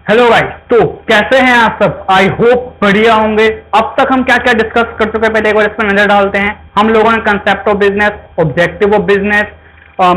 Hello guys, तो कैसे हैं आप सब। आई होप बढ़िया होंगे। अब तक हम क्या क्या डिस्कस कर चुके हैं, पहले एक बार इस पर नजर डालते हैं। हम लोगों ने concept of business, objective of business,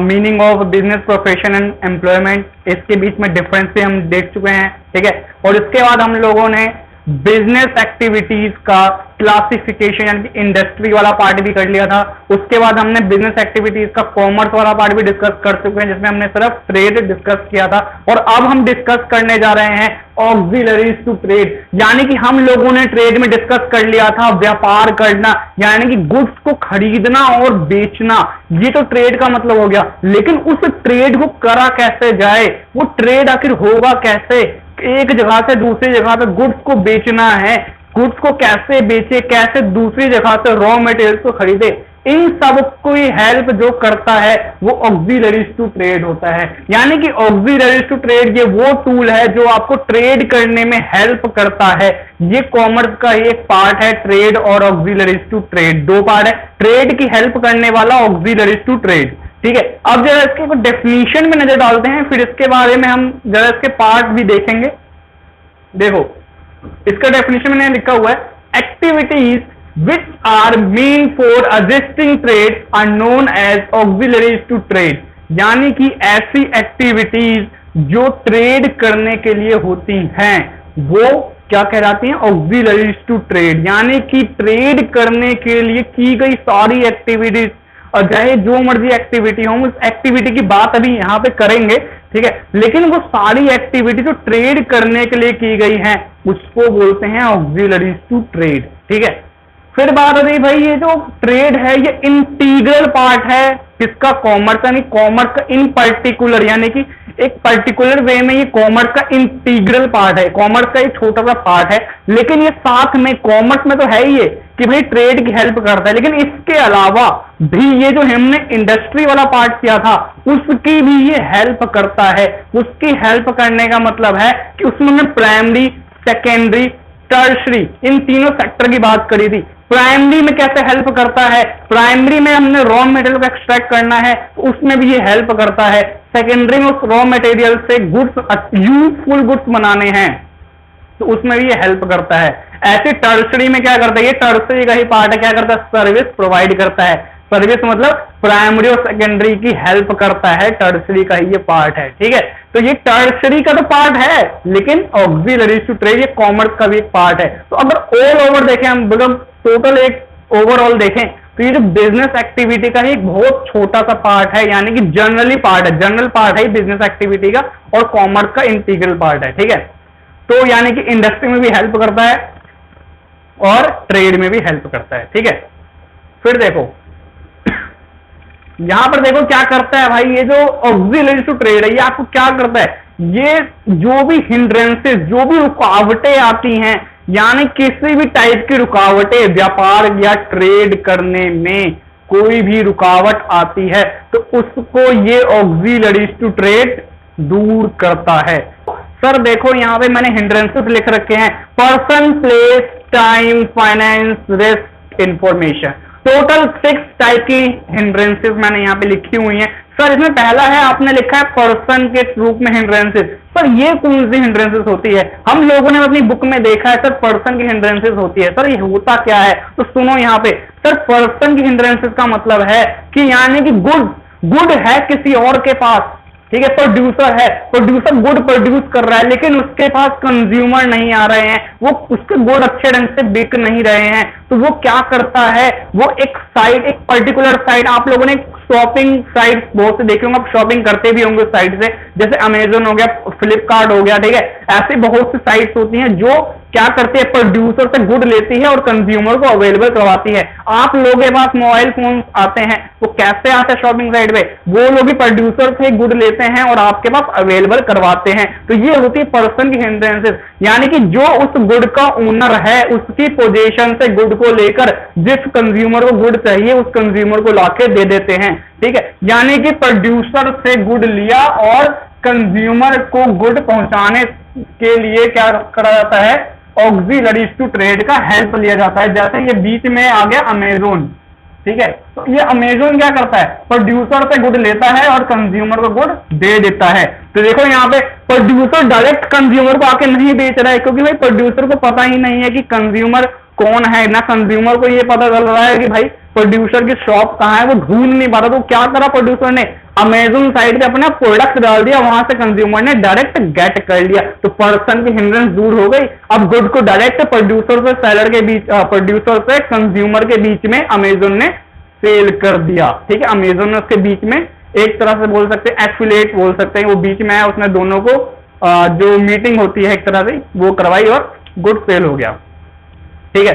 meaning of business, profession and employment, इसके बीच में डिफरेंस भी हम देख चुके हैं, ठीक है। और इसके बाद हम लोगों ने बिजनेस एक्टिविटीज का क्लासिफिकेशन यानी कि इंडस्ट्री वाला पार्ट भी कर लिया था। उसके बाद हमने बिजनेस एक्टिविटीज का कॉमर्स वाला पार्ट भी डिस्कस कर चुके हैं, जिसमें हमने सिर्फ ट्रेड डिस्कस किया था। और अब हम डिस्कस करने जा रहे हैं ऑक्सिलरीज टू ट्रेड, यानी कि हम लोगों ने ट्रेड में डिस्कस कर लिया था व्यापार करना, यानी कि गुड्स को खरीदना और बेचना, ये तो ट्रेड का मतलब हो गया। लेकिन उस ट्रेड को करा कैसे जाए, वो ट्रेड आखिर होगा कैसे, एक जगह से दूसरी जगह पे गुड्स को बेचना है, गुड्स को कैसे बेचे, कैसे दूसरी जगह से रॉ मटेरियल्स को खरीदे, इन सब को हेल्प जो करता है वो ऑक्सिलरीज टू ट्रेड होता है। यानी कि ऑक्सिलरीज टू ट्रेड ये वो टूल है जो आपको ट्रेड करने में हेल्प करता है। ये कॉमर्स का ही एक पार्ट है, ट्रेड और ऑक्सिलरीज टू ट्रेड, दो पार्ट है। ट्रेड की हेल्प करने वाला ऑक्सिलरीज टू ट्रेड, ठीक है। अब जरा इसके डेफिनेशन में नजर डालते हैं, फिर इसके बारे में हम जरा इसके पार्ट भी देखेंगे। देखो इसका डेफिनेशन मैंने लिखा हुआ है, activities which are meant for assisting trade are known as auxiliaries to trade, यानी कि ऐसी एक्टिविटीज जो ट्रेड करने के लिए होती हैं वो क्या कहलाती हैं, ऑक्सिलरीज टू ट्रेड। यानी कि ट्रेड करने के लिए की गई सारी एक्टिविटीज, और चाहे जो मर्जी एक्टिविटी हो, उस एक्टिविटी की बात अभी यहां पे करेंगे, ठीक है। लेकिन वो सारी एक्टिविटी जो ट्रेड करने के लिए की गई है उसको बोलते हैं ऑक्सिलरीज टू ट्रेड, ठीक है। फिर बात हो गई भाई, ये जो ट्रेड है ये इंटीग्रल पार्ट है किसका, कॉमर्स, यानी कॉमर्स का इन पर्टिकुलर, यानी कि एक पर्टिकुलर वे में ये कॉमर्स का इंटीग्रल पार्ट है, कॉमर्स का एक छोटा सा पार्ट है। लेकिन ये साथ में कॉमर्स में तो है ही है कि भाई ट्रेड की हेल्प करता है, लेकिन इसके अलावा भी ये जो हमने इंडस्ट्री वाला पार्ट किया था उसकी भी ये हेल्प करता है। उसकी हेल्प करने का मतलब है कि उसमें हमने प्राइमरी, सेकेंडरी, टर्शरी, इन तीनों सेक्टर की बात करी थी। प्राइमरी में कैसे हेल्प करता है, प्राइमरी में हमने रॉ मटेरियल को एक्सट्रैक्ट करना है, उसमें भी ये हेल्प करता है। सेकेंडरी में उस रॉ मटेरियल से गुड्स, यूजफुल गुड्स बनाने हैं, तो उसमें भी ये हेल्प करता है। ऐसे टर्शरी में क्या करता है, ये टर्शरी का ही पार्ट है, क्या करता है, सर्विस प्रोवाइड करता है। सर्विस मतलब प्राइमरी और सेकेंडरी की हेल्प करता है, टर्शरी का ही ये पार्ट है, ठीक है। तो ये टर्शरी का तो पार्ट है, लेकिन ऑक्सिलरीज टू ट्रेड ये कॉमर्स का भी एक पार्ट है। तो अगर ऑल ओवर देखें हम, मतलब टोटल एक ओवरऑल देखें, तो ये जो बिजनेस एक्टिविटी का ही एक बहुत छोटा सा पार्ट है, यानी कि जनरली पार्ट है, जनरल पार्ट है बिजनेस एक्टिविटी का, और कॉमर्स का इंटीग्रल पार्ट है, ठीक है। तो यानी कि इंडस्ट्री में भी हेल्प करता है और ट्रेड में भी हेल्प करता है, ठीक है। फिर देखो यहां पर देखो क्या करता है भाई, ये जो ऑक्सिलरीज टू ट्रेड है ये आपको क्या करता है, ये जो भी हिंड्रेंसेस, जो भी रुकावटें आती हैं, यानी किसी भी टाइप की रुकावटें व्यापार या ट्रेड करने में कोई भी रुकावट आती है तो उसको ये ऑक्सिलरीज टू ट्रेड दूर करता है। सर देखो यहां पे मैंने हिंड्रेंसेस लिख रखे हैं, person, place, time, finance, risk, information, total 6 type की हिंड्रेंसेस मैंने यहाँ पे लिखी हुई हैं। सर इसमें पहला है, आपने लिखा है पर्सन के रूप में हिंड्रेंसेस। सर ये कौन सी हिंड्रेंसेस होती है, हम लोगों ने अपनी बुक में देखा है सर पर्सन की हिंड्रेंसेस होती है। सर ये होता क्या है, तो सुनो यहाँ पे। सर पर्सन की हिंड्रेंसेस का मतलब है कि यानी कि गुड है किसी और के पास, ठीक है, प्रोड्यूसर है, प्रोड्यूसर गुड प्रोड्यूस कर रहा है, लेकिन उसके पास कंज्यूमर नहीं आ रहे हैं, वो उसके गुड अच्छे ढंग से बिक नहीं रहे हैं, तो वो क्या करता है, वो एक साइट, एक पर्टिकुलर साइट, आप लोगों ने शॉपिंग साइट बहुत से देखे होंगे, आप शॉपिंग करते भी होंगे साइट से, जैसे अमेजन हो गया, फ्लिपकार्ट हो गया, ठीक है। ऐसी बहुत सी साइट्स होती हैं जो क्या करती है, प्रोड्यूसर से गुड लेती है और कंज्यूमर को अवेलेबल करवाती है। आप लोगों के पास मोबाइल फोन आते हैं, वो कैसे आते हैं शॉपिंग साइट पे, वो लोग भी प्रोड्यूसर से गुड लेते हैं और आपके पास अवेलेबल करवाते हैं। तो ये होती है पर्सन की हिंड्रेंसेस, यानी कि जो उस गुड का ओनर है उसकी पोजीशन से गुड को लेकर जिस कंज्यूमर को गुड चाहिए उस कंज्यूमर को लाके दे देते हैं, ठीक है। यानी कि प्रोड्यूसर से गुड लिया और कंज्यूमर को गुड पहुंचाने के लिए क्या करा जाता है, ऑक्सिलरीज टू ट्रेड का हेल्प लिया जाता है। जैसे ये बीच में आ गया अमेजोन, ठीक है, तो ये अमेजोन क्या करता है, प्रोड्यूसर से गुड लेता है और कंज्यूमर को गुड दे देता है। तो देखो यहाँ पे प्रोड्यूसर डायरेक्ट कंज्यूमर को आके नहीं बेच रहा है, क्योंकि भाई प्रोड्यूसर को पता ही नहीं है कि कंज्यूमर कौन है, ना कंज्यूमर को ये पता चल रहा है कि भाई प्रोड्यूसर की शॉप कहाँ है, वो ढूंढ नहीं पा रहा। तो क्या करा प्रोड्यूसर ने, अमेजोन साइट पे अपना प्रोडक्ट डाल दिया, वहां से कंज्यूमर ने डायरेक्ट गेट कर लिया, तो पर्सन की हिंड्रेंस दूर हो गई। अब गुड को डायरेक्ट प्रोड्यूसर से सेलर के बीच, प्रोड्यूसर से कंज्यूमर के बीच में अमेजोन ने सेल कर दिया, ठीक है। अमेजोन ने उसके बीच में एक तरह से बोल सकते हैं, एफिलिएट बोल सकते हैं, वो बीच में है, उसने दोनों को जो मीटिंग होती है एक तरह से वो करवाई और गुड सेल हो गया, ठीक है।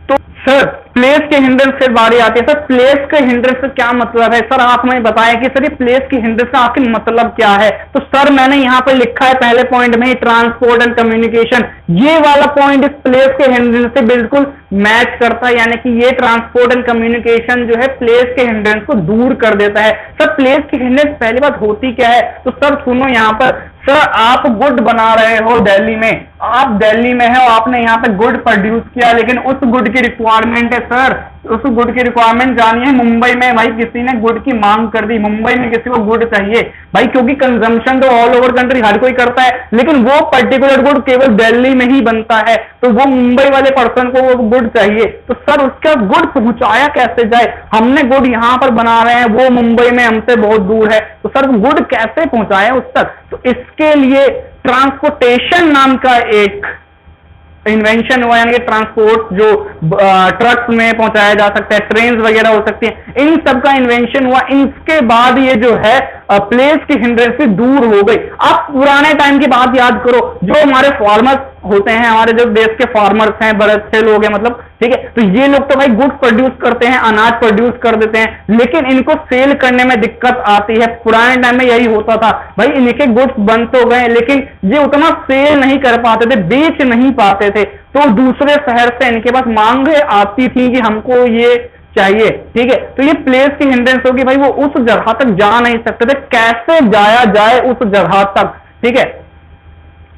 तो सर प्लेस के हिंड्रेंस से बारी आती है। सर प्लेस के हिंड्रेंस से क्या मतलब है सर, आप हमें बताएं कि सर ये प्लेस की हिंड्रेंस का आखिर मतलब क्या है। तो सर मैंने यहाँ पे लिखा है पहले पॉइंट में ही, ट्रांसपोर्ट एंड कम्युनिकेशन, ये वाला पॉइंट इस प्लेस के हिंड्रेंस से बिल्कुल मैच करता है, यानी कि ये ट्रांसपोर्ट एंड कम्युनिकेशन जो है प्लेस के हिंड्रेंस को दूर कर देता है। सर प्लेस की हिंड्रेंस पहली बात होती क्या है, तो सर सुनो यहाँ पर, सर आप गुड बना रहे हो दिल्ली में, आप दिल्ली में हो, आपने यहाँ पे गुड प्रोड्यूस किया, लेकिन उस गुड की रिक्वायरमेंट है सर, उस गुड की रिक्वायरमेंट जानिए मुंबई में भाई किसी ने गुड की मांग कर दी, मुंबई में किसी को गुड चाहिए भाई, क्योंकि कंजम्पशन तो ऑल ओवर कंट्री हर कोई करता है, लेकिन वो पर्टिकुलर गुड केवल दिल्ली में ही बनता है, तो वो मुंबई वाले पर्सन को वो गुड चाहिए। तो सर उसका गुड पहुंचाया कैसे जाए, हमने गुड यहाँ पर बना रहे हैं, वो मुंबई में हमसे बहुत दूर है, तो सर गुड कैसे पहुंचाए उस तक। तो इसके लिए ट्रांसपोर्टेशन नाम का एक इन्वेंशन हुआ, यानी कि ट्रांसपोर्ट जो ट्रक्स में पहुंचाया जा सकता है, ट्रेन वगैरह हो सकती है, इन सब का इन्वेंशन हुआ। इसके बाद ये जो है प्लेस की हिंड्रेंस से दूर हो गई। आप पुराने टाइम की बात याद करो, जो हमारे फार्मर्स होते हैं, हमारे जो देश के फार्मर्स हैं, बड़े अच्छे लोग हैं मतलब, ठीक है, तो ये लोग तो भाई गुड्स प्रोड्यूस करते हैं, अनाज प्रोड्यूस कर देते हैं, लेकिन इनको सेल करने में दिक्कत आती है। पुराने टाइम में यही होता था भाई, इनके गुड्स बन तो गए लेकिन ये उतना सेल नहीं कर पाते थे, बेच नहीं पाते थे, तो दूसरे शहर से इनके पास मांग आती थी कि हमको ये चाहिए, ठीक है। तो ये प्लेस की हिंड्रेंस होगी भाई, वो उस जगह तक जा नहीं सकते थे, कैसे जाया जाए उस जगह तक, ठीक है।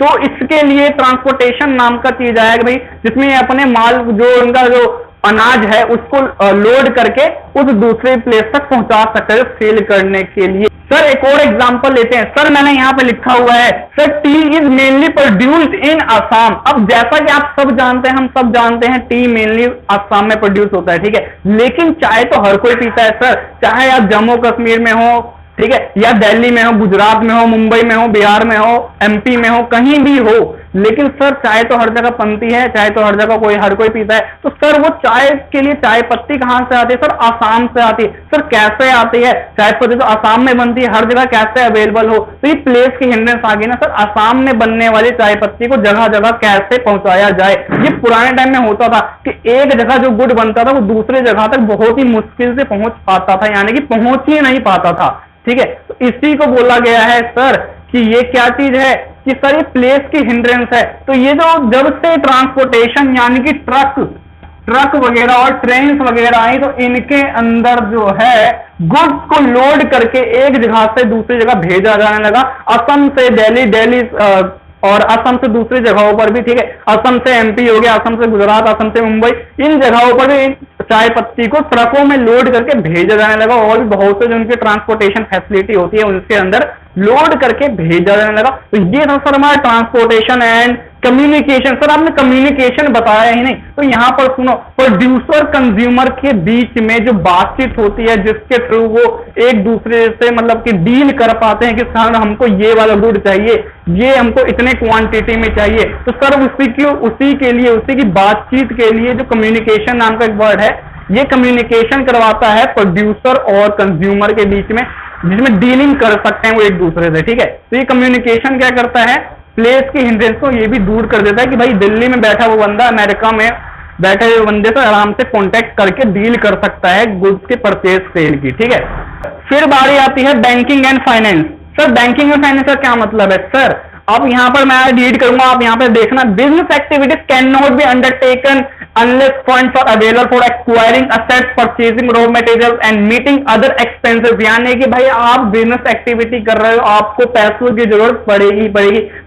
तो इसके लिए ट्रांसपोर्टेशन नाम का चीज आया भाई, जिसमें अपने माल जो उनका जो अनाज है उसको लोड करके उस दूसरे प्लेस तक पहुंचा सकते हैं सेल करने के लिए। सर एक और एग्जांपल लेते हैं, सर मैंने यहाँ पे लिखा हुआ है, sir T is mainly produced in Assam. अब जैसा कि आप सब जानते हैं, हम सब जानते हैं टी मेनली असम में प्रोड्यूस होता है, ठीक है, लेकिन चाय तो हर कोई पीता है सर, चाहे आप जम्मू कश्मीर में हो, ठीक है, या दिल्ली में हो, गुजरात में हो, मुंबई में हो, बिहार में हो, एमपी में हो, कहीं भी हो, लेकिन सर चाय तो हर जगह बनती है, चाय तो हर जगह हर कोई पीता है। तो सर वो चाय के लिए चाय पत्ती कहां से आती है, सर आसाम से आती है। सर कैसे आती है, चाय पत्ती तो आसाम में बनती है, हर जगह कैसे अवेलेबल हो, तो ये प्लेस की हिंड्रेंस आ गई ना सर, आसाम में बनने वाली चाय पत्ती को जगह जगह कैसे पहुंचाया जाए। ये पुराने टाइम में होता था कि एक जगह जो गुड बनता था वो दूसरे जगह तक बहुत ही मुश्किल से पहुंच पाता था, यानी कि पहुंच ही नहीं पाता था, ठीक है। तो इसी को बोला गया है सर कि ये क्या चीज है कि सर ये प्लेस की हिंड्रेंस है। तो ये जो जब से ट्रांसपोर्टेशन यानी कि ट्रक वगैरह और ट्रेन वगैरह आई, तो इनके अंदर जो है गुड्स को लोड करके एक जगह से दूसरी जगह भेजा जाने लगा, असम से दिल्ली और असम से दूसरी जगहों पर भी, ठीक है, असम से एमपी हो गया, असम से गुजरात, असम से मुंबई, इन जगहों पर भी चाय पत्ती को ट्रकों में लोड करके भेजा जाने लगा, और भी बहुत से जो उनकी ट्रांसपोर्टेशन फैसिलिटी होती है उनके अंदर लोड करके भेजा जाने लगा। तो ये था सर हमारा ट्रांसपोर्टेशन एंड कम्युनिकेशन। सर आपने कम्युनिकेशन बताया ही नहीं, तो यहां पर सुनो, प्रोड्यूसर कंज्यूमर के बीच में जो बातचीत होती है, जिसके थ्रू वो एक दूसरे से मतलब कि डील कर पाते हैं कि सर हमको ये वाला गुड चाहिए, ये हमको इतने क्वांटिटी में चाहिए, तो सर उसी के लिए उसी की बातचीत के लिए जो कम्युनिकेशन नाम का एक वर्ड है, ये कम्युनिकेशन करवाता है प्रोड्यूसर और कंज्यूमर के बीच में, जिसमें डीलिंग कर सकते हैं वो एक दूसरे से, ठीक है। तो ये कम्युनिकेशन क्या करता है, प्लेस की हिंड्रेंस को ये भी दूर कर देता है कि भाई दिल्ली में बैठा वो बंदा अमेरिका में बैठे हुए बंदे से आराम से कांटेक्ट करके डील कर सकता है गुड्स के परचेज सेल की, ठीक है। फिर बारी आती है banking and finance. Sir banking and finance का क्या मतलब है सर, अब यहां पर मैं रीड करूंगा, आप यहां पर देखना, business activities can not be undertaken unless funds are available for acquiring assets, purchasing raw materials and meeting other expenses। यानी कि भाई आप बिजनेस एक्टिविटी कर रहे हो, आपको पैसों की जरूरत पड़ेगी,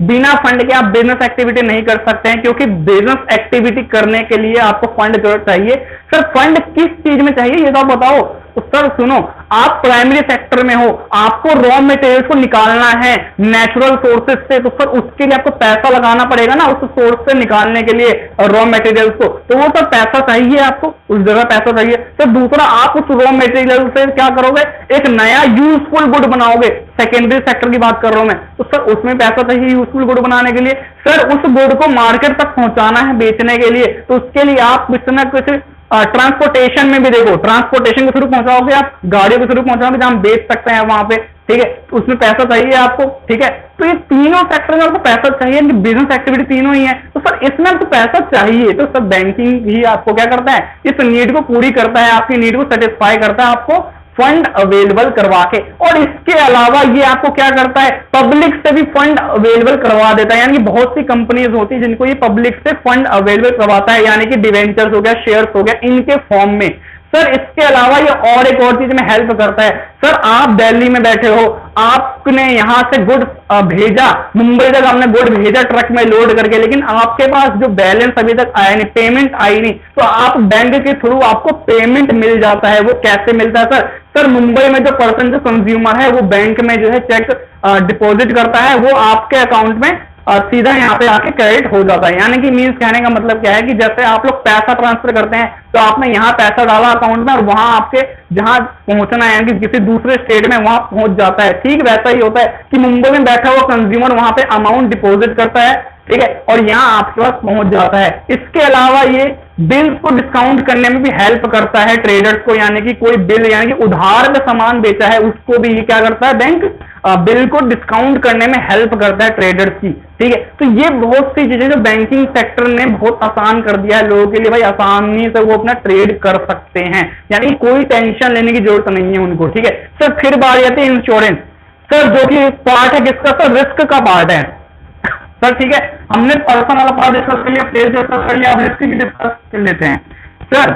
बिना फंड के आप बिजनेस एक्टिविटी नहीं कर सकते हैं, क्योंकि बिजनेस एक्टिविटी करने के लिए आपको फंड जरूरत चाहिए, सर फंड किस चीज में चाहिए ये तो आप बताओ। तो सर सुनो, आप प्राइमरी सेक्टर में हो, आपको रॉ मटेरियल्स को निकालना है नेचुरल सोर्सेज से, तो सर उसके लिए आपको पैसा लगाना पड़ेगा ना उस सोर्स से निकालने के लिए रॉ मटेरियल्स को, तो वो सर पैसा चाहिए आपको, उस जगह पैसा चाहिए। तो दूसरा, आप उस रॉ मटेरियल से क्या करोगे, एक नया यूजफुल गुड बनाओगे। सेकेंडरी सेक्टर की बात कर रहा हूं मैं, तो सर उसमें पैसा चाहिए यूजफुल गुड बनाने के लिए। सर उस गुड को मार्केट तक पहुंचाना है बेचने के लिए, तो उसके लिए आप कुछ ना कुछ ट्रांसपोर्टेशन में भी देखो, ट्रांसपोर्टेशन के थ्रू पहुंचाओगे, आप गाड़ियों के थ्रू पहुंचाओगे जहां हम बेच सकते हैं वहां पे, ठीक है, तो उसमें पैसा चाहिए आपको, ठीक है। तो ये तीनों सेक्टर में आपको पैसा चाहिए, बिजनेस एक्टिविटी तीनों ही है, तो सर इसमें आपको पैसा चाहिए, तो सर बैंकिंग ही आपको क्या करता है, इस नीड को पूरी करता है, आपकी नीड को सेटिस्फाई करता है, आपको फंड अवेलेबल करवा के। और इसके अलावा ये आपको क्या करता है, पब्लिक से भी फंड अवेलेबल करवा देता है। यानी कि बहुत सी कंपनीज होती है जिनको ये पब्लिक से फंड अवेलेबल करवाता है, यानी कि डिवेंचर्स हो गया, शेयर्स हो गया, इनके फॉर्म में। सर इसके अलावा ये और एक और चीज में हेल्प करता है। सर आप दिल्ली में बैठे हो, आपने यहां से गुड भेजा, मुंबई तक आपने गुड भेजा ट्रक में लोड करके, लेकिन आपके पास जो बैलेंस अभी तक आया नहीं, पेमेंट आई नहीं, तो आप बैंक के थ्रू आपको पेमेंट मिल जाता है। वो कैसे मिलता है सर? सर मुंबई में जो पर्सन जो कंज्यूमर है वो बैंक में जो है चेक डिपॉजिट करता है, वो आपके अकाउंट में सीधा यहाँ पे आके क्रेडिट हो जाता है। यानी कि मीन्स कहने का मतलब क्या है कि जैसे आप लोग पैसा ट्रांसफर करते हैं, तो आपने यहाँ पैसा डाला अकाउंट में और वहां आपके जहां पहुंचना है यानी कि किसी दूसरे स्टेट में वहां पहुंच जाता है। ठीक वैसा ही होता है कि मुंबई में बैठा हुआ कंज्यूमर वहां पे अमाउंट डिपॉजिट करता है, ठीक है, और यहाँ आपके पास पहुंच जाता है। इसके अलावा ये बिल्स को डिस्काउंट करने में भी हेल्प करता है ट्रेडर्स को, यानी कि कोई बिल यानी कि उधार में सामान बेचा है उसको भी ये क्या करता है, बैंक बिल को डिस्काउंट करने में हेल्प करता है ट्रेडर्स की, ठीक है। तो ये बहुत सी चीजें जो बैंकिंग सेक्टर ने बहुत आसान कर दिया है लोगों के लिए, भाई आसानी से वो अपना ट्रेड कर सकते हैं, यानी कोई टेंशन लेने की जरूरत नहीं है उनको, ठीक है। सर फिर बात आती है इंश्योरेंस, सर जो कि पार्ट है किसका, सर रिस्क का पार्ट है सर, ठीक है। हमने पर्सन वाला पार्ट डिस्कस कर लिया, प्लेस डिस्कस कर लिया, अब रिस्क की डिस्कस कर लेते हैं। सर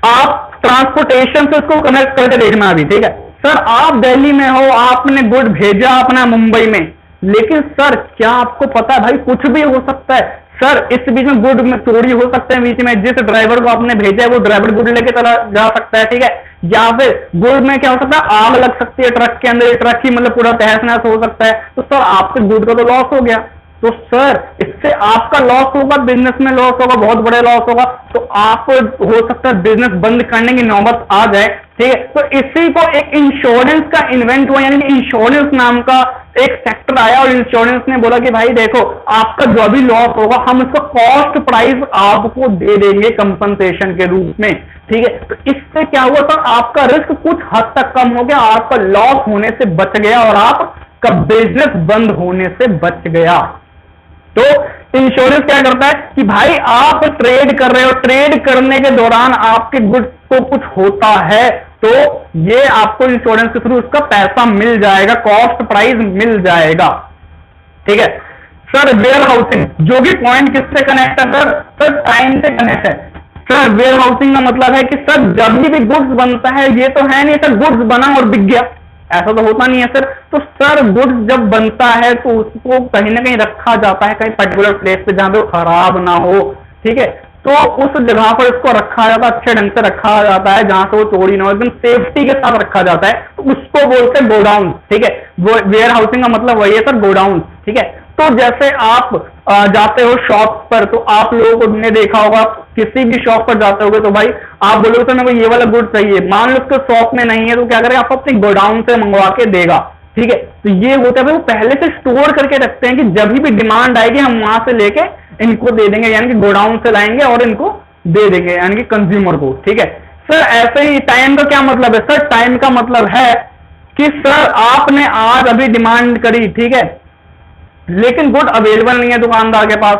आप ट्रांसपोर्टेशन से उसको कनेक्ट करके देखना अभी, ठीक है। सर आप दिल्ली में हो, आपने गुड भेजा अपना मुंबई में, लेकिन सर क्या आपको पता है भाई कुछ भी हो सकता है। सर इस बीच में गुड में चोरी हो सकते हैं, बीच में जिस ड्राइवर को आपने भेजा है वो ड्राइवर गुड लेके चला जा सकता है, ठीक है। या फिर गुड में क्या हो सकता है, आग लग सकती है ट्रक के अंदर, ट्रक ही मतलब पूरा तहस नहस हो सकता है, तो सर आपके गुड का तो लॉस हो गया। तो सर इससे आपका लॉस होगा, बिजनेस में लॉस होगा, बहुत बड़े लॉस होगा, तो आप हो सकता है बिजनेस बंद करने की नौबत आ जाए, ठीक है। तो इसी को एक इंश्योरेंस का इन्वेंट हुआ, यानी कि इंश्योरेंस नाम का एक सेक्टर आया और इंश्योरेंस ने बोला कि भाई देखो आपका जो भी लॉस होगा हम उसका कॉस्ट प्राइस आपको दे देंगे कंपनसेशन के रूप में, ठीक है। तो इससे क्या हुआ सर, आपका रिस्क कुछ हद तक कम हो गया, आपका लॉस होने से बच गया और आपका बिजनेस बंद होने से बच गया। तो इंश्योरेंस क्या करता है कि भाई आप ट्रेड कर रहे हो, ट्रेड करने के दौरान आपके गुड्स को कुछ होता है तो ये आपको इंश्योरेंस के थ्रू उसका पैसा मिल जाएगा, कॉस्ट प्राइस मिल जाएगा, ठीक है। सर वेयर हाउसिंग, जो कि पॉइंट किससे कनेक्ट है सर टाइम से कनेक्ट है। सर वेयर हाउसिंग का मतलब है कि सर जब भी गुड्स बनता है, ये तो है नहीं सर गुड्स बना और बिक गया, ऐसा तो होता नहीं है सर। तो सर गुड्स जब बनता है तो उसको कहीं ना कहीं रखा जाता है, कहीं पर्टिकुलर प्लेस पे जहां पे वो खराब ना हो, ठीक है। तो उस जगह पर उसको रखा जाता है, अच्छे ढंग से रखा जाता है जहां से वो चोरी ना हो, एकदम सेफ्टी के साथ रखा जाता है, तो उसको बोलते हैं गोडाउन, ठीक है। वेयर हाउसिंग का मतलब वही है सर गोडाउन, ठीक है। तो जैसे आप जाते हो शॉप पर, तो आप लोगों ने देखा होगा, किसी भी शॉप पर जाते होगे तो भाई आप बोलोगे तो मेरे को ये वाला गुड चाहिए, मान लो उसके शॉप में नहीं है तो क्या करेगा, आप अपनी गोडाउन से मंगवा के देगा, ठीक है। तो ये होता है वो पहले से स्टोर करके रखते हैं कि जब भी डिमांड आएगी हम वहां से लेके इनको दे देंगे, यानी कि गोडाउन से लाएंगे और इनको दे देंगे यानी कि कंज्यूमर को, ठीक है। सर ऐसे ही टाइम का क्या मतलब है, सर टाइम का मतलब है कि सर आपने आज अभी डिमांड करी, ठीक है, लेकिन गुड अवेलेबल नहीं है दुकानदार के पास,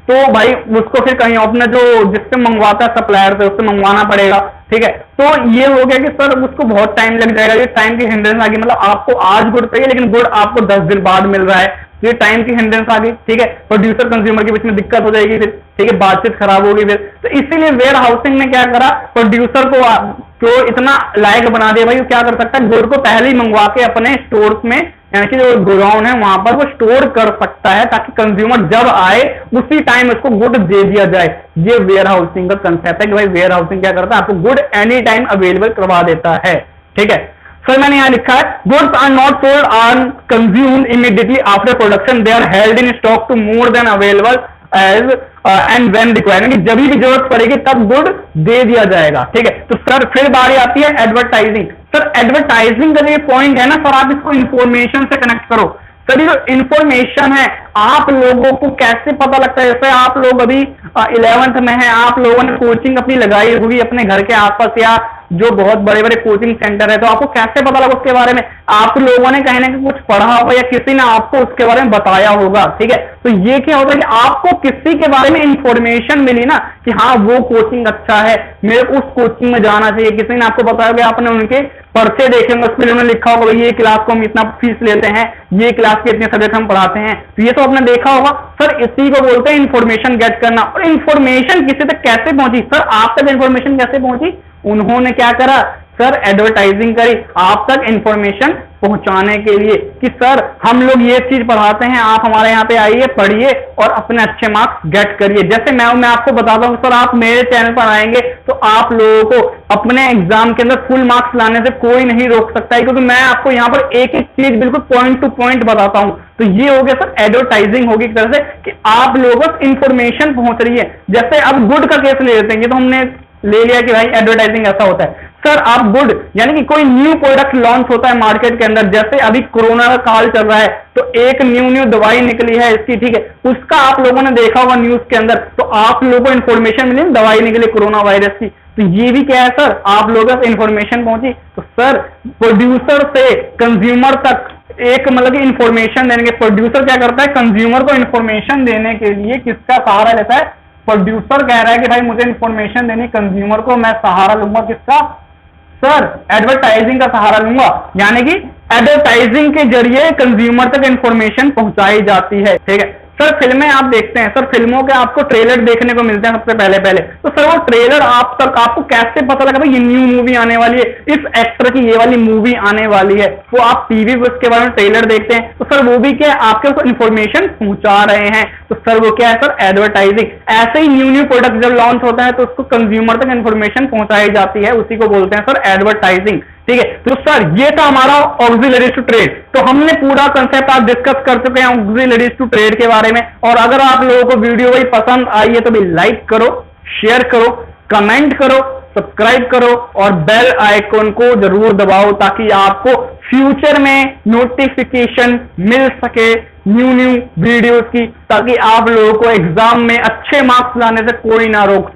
तो भाई उसको फिर कहीं अपने जो जिससे मंगवाता है सप्लायर से उससे मंगवाना पड़ेगा, ठीक है। तो ये हो गया कि सर उसको बहुत टाइम लग जाएगा, ये टाइम की हिंड्रेंस आ गई, मतलब आपको आज गुड चाहिए लेकिन गुड आपको 10 दिन बाद मिल रहा है, ये टाइम की हिंड्रेंस आ गई, ठीक है। प्रोड्यूसर कंज्यूमर के बीच में दिक्कत हो जाएगी फिर, ठीक है, बातचीत खराब होगी फिर। तो इसीलिए वेयर हाउसिंग ने क्या करा, प्रोड्यूसर को इतना लायक बना दिया, भाई क्या कर सकता है, गुड को पहले ही मंगवा के अपने स्टोर्स में यानी कि जो गोडाउन है वहां पर वो स्टोर कर सकता है ताकि कंज्यूमर जब आए उसी टाइम उसको गुड दे दिया जाए। ये वेयर हाउसिंग का कंसेप्ट है कि भाई वेयर हाउसिंग क्या करता है, आपको गुड एनी टाइम अवेलेबल करवा देता है। ठीक है सर, मैंने यहां लिखा है goods are not sold or consumed immediately after production, they are held in stock to more than available as and when required, जब भी जरूरत पड़ेगी तब गुड दे दिया जाएगा। ठीक है, तो सर फिर बारी आती है एडवर्टाइजिंग। सर एडवर्टाइजिंग का जो पॉइंट है ना सर, आप इसको इंफॉर्मेशन से कनेक्ट करो। सर ये जो इंफॉर्मेशन है आप लोगों को कैसे पता लगता है, जैसे आप लोग अभी 11th में है, आप लोगों ने कोचिंग अपनी लगाई होगी अपने घर के आसपास या जो बहुत बड़े बड़े कोचिंग सेंटर है, तो आपको कैसे पता लगा उसके बारे में, आप लोगों ने कहीं ना कहीं कुछ पढ़ा होगा या किसी ने आपको उसके बारे में बताया होगा। ठीक है, तो ये क्या होता है कि आपको किसी के बारे में इंफॉर्मेशन मिली ना कि हाँ वो कोचिंग अच्छा है, मेरे को उस कोचिंग में जाना चाहिए, किसी ने आपको बताया होगा, आपने उनके पर्चे देखे होंगे, उसमें उन्होंने लिखा होगा ये क्लास को हम इतना फीस लेते हैं, ये क्लास के इतने सब्जेक्ट हम पढ़ाते हैं, तो ये तो आपने देखा होगा। सर इसी को बोलते हैं इंफॉर्मेशन गेट करना। और इंफॉर्मेशन किसी तक कैसे पहुंची, सर आप तक इंफॉर्मेशन कैसे पहुंची, उन्होंने क्या करा सर, एडवर्टाइजिंग करी आप तक इंफॉर्मेशन पहुंचाने के लिए कि सर हम लोग ये चीज पढ़ाते हैं, आप हमारे यहाँ पे आइए, पढ़िए और अपने अच्छे मार्क्स गेट करिए। जैसे मैं आपको बताता हूँ सर, आप मेरे चैनल पर आएंगे तो आप लोगों को अपने एग्जाम के अंदर फुल मार्क्स लाने से कोई नहीं रोक सकता है, क्योंकि मैं आपको यहाँ पर एक एक चीज बिल्कुल पॉइंट टू पॉइंट बताता हूँ। तो ये हो गया सर एडवर्टाइजिंग होगी एक तरह से कि आप लोगों को इंफॉर्मेशन पहुंच रही है। जैसे अब गुड का केस ले लेते हैं, ये तो हमने ले लिया कि भाई एडवर्टाइजिंग ऐसा होता है। सर आप गुड यानी कि कोई न्यू प्रोडक्ट लॉन्च होता है मार्केट के अंदर, जैसे अभी कोरोना का काल चल रहा है तो एक न्यू दवाई निकली है इसकी, ठीक है, उसका आप लोगों ने देखा होगा न्यूज के अंदर, तो आप लोगों को इन्फॉर्मेशन मिली दवाई निकली कोरोना वायरस की, तो ये भी क्या है सर, आप लोगों तक इन्फॉर्मेशन पहुंची। तो सर प्रोड्यूसर से कंज्यूमर तक एक मतलब कि इंफॉर्मेशन देने के, प्रोड्यूसर क्या करता है, कंज्यूमर को इंफॉर्मेशन देने के लिए किसका सहारा लेता है, प्रोड्यूसर कह रहा है कि भाई मुझे इंफॉर्मेशन देनी, कंज्यूमर को मैं सहारा लूंगा किसका, सर एडवर्टाइजिंग का सहारा लूंगा। यानी कि एडवर्टाइजिंग के जरिए कंज्यूमर तक इंफॉर्मेशन पहुंचाई जाती है। ठीक है सर, फिल्में आप देखते हैं, सर फिल्मों के आपको ट्रेलर देखने को मिलते हैं सबसे पहले, तो सर वो ट्रेलर आप तक आपको कैसे पता लगा भाई ये न्यू मूवी आने वाली है, इस एक्टर की ये वाली मूवी आने वाली है, वो आप टीवी पर उसके बारे में ट्रेलर देखते हैं, तो सर वो भी क्या है, आपके उसको इन्फॉर्मेशन पहुंचा रहे हैं, तो सर वो क्या है सर एडवर्टाइजिंग। ऐसे ही न्यू प्रोडक्ट जब लॉन्च होता है तो उसको कंज्यूमर तक इन्फॉर्मेशन पहुंचाई जाती है, उसी को बोलते हैं सर एडवर्टाइजिंग। ठीक है, तो सर ये था हमारा ऑक्सिलरीज टू ट्रेड। तो हमने पूरा कंसेप्ट आप डिस्कस कर चुके हैं ऑक्सिलरीज टू ट्रेड के बारे में। और अगर आप लोगों को वीडियो भाई पसंद आई है तो भी लाइक करो, शेयर करो, कमेंट करो, सब्सक्राइब करो और बेल आइकन को जरूर दबाओ ताकि आपको फ्यूचर में नोटिफिकेशन मिल सके न्यू वीडियोस की, ताकि आप लोगों को एग्जाम में अच्छे मार्क्स लाने से कोई ना रोक सके।